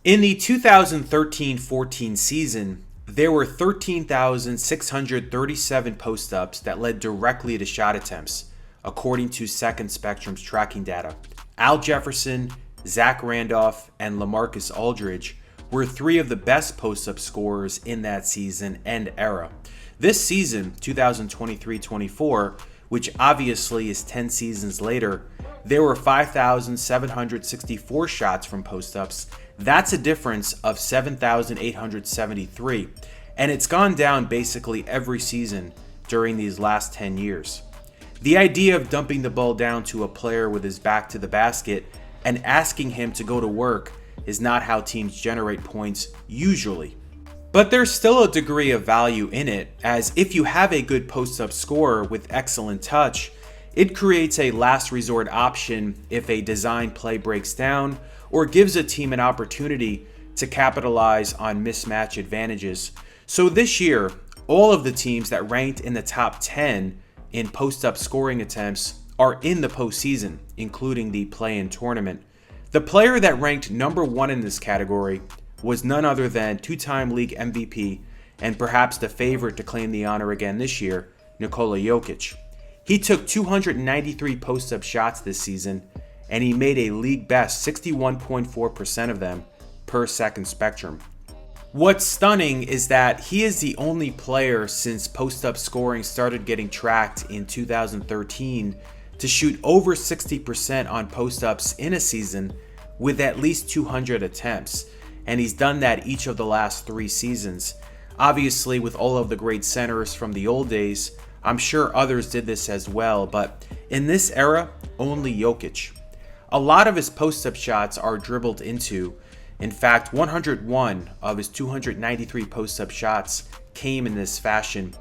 In the 2013-14 season, there were 13,637 post-ups that led directly to shot attempts, according to Second Spectrum's tracking data. Al Jefferson, Zach Randolph, and LaMarcus Aldridge were three of the best post-up scorers in that season and era. This season, 2023-24, which obviously is 10 seasons later, there were 5,764 shots from post-ups. That's a difference of 7,873, and it's gone down basically every season during these last 10 years. The idea of dumping the ball down to a player with his back to the basket and asking him to go to work is not how teams generate points usually. But there's still a degree of value in it, as if you have a good post-up scorer with excellent touch, it creates a last resort option if a design play breaks down or gives a team an opportunity to capitalize on mismatch advantages. So this year, all of the teams that ranked in the top 10 in post-up scoring attempts are in the postseason, including the play-in tournament. The player that ranked number one in this category was none other than two-time league MVP and perhaps the favorite to claim the honor again this year, Nikola Jokic. He took 293 post-up shots this season, and he made a league best 61.4% of them per Second Spectrum. What's stunning is that he is the only player since post-up scoring started getting tracked in 2013 to shoot over 60% on post-ups in a season with at least 200 attempts, and he's done that each of the last 3 seasons. Obviously, with all of the great centers from the old days, I'm sure others did this as well, but in this era, only Jokic. A lot of his post-up shots are dribbled into. In fact, 101 of his 293 post-up shots came in this fashion.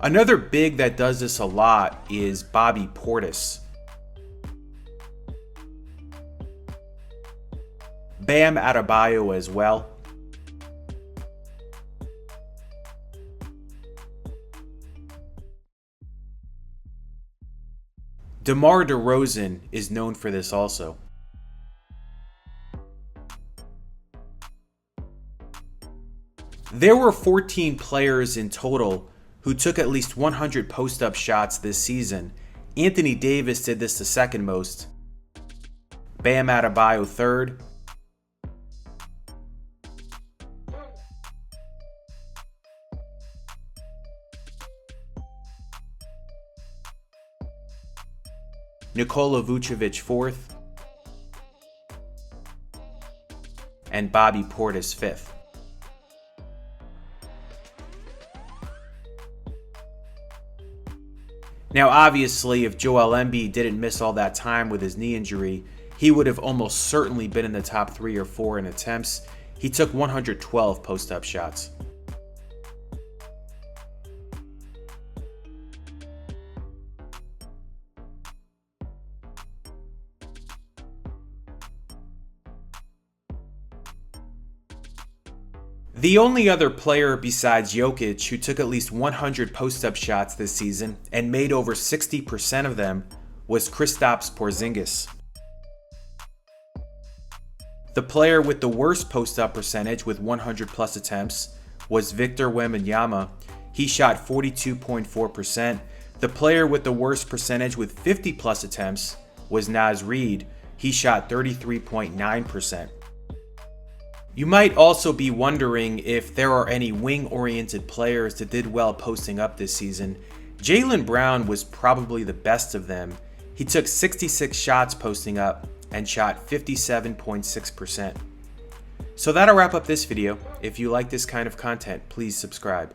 Another big that does this a lot is Bobby Portis. Bam Adebayo as well. DeMar DeRozan is known for this also. There were 14 players in total who took at least 100 post-up shots this season. Anthony Davis did this the second most. Bam Adebayo third. Nikola Vucevic fourth, and Bobby Portis fifth. Now obviously, if Joel Embiid didn't miss all that time with his knee injury, he would have almost certainly been in the top 3 or 4 in attempts. He took 112 post-up shots. The only other player besides Jokic who took at least 100 post-up shots this season and made over 60% of them was Kristaps Porzingis. The player with the worst post-up percentage with 100 plus attempts was Victor Wembanyama. He shot 42.4%. The player with the worst percentage with 50 plus attempts was Naz Reid. He shot 33.9%. You might also be wondering if there are any wing-oriented players that did well posting up this season. Jaylen Brown was probably the best of them. He took 66 shots posting up and shot 57.6%. So that'll wrap up this video. If you like this kind of content, please subscribe.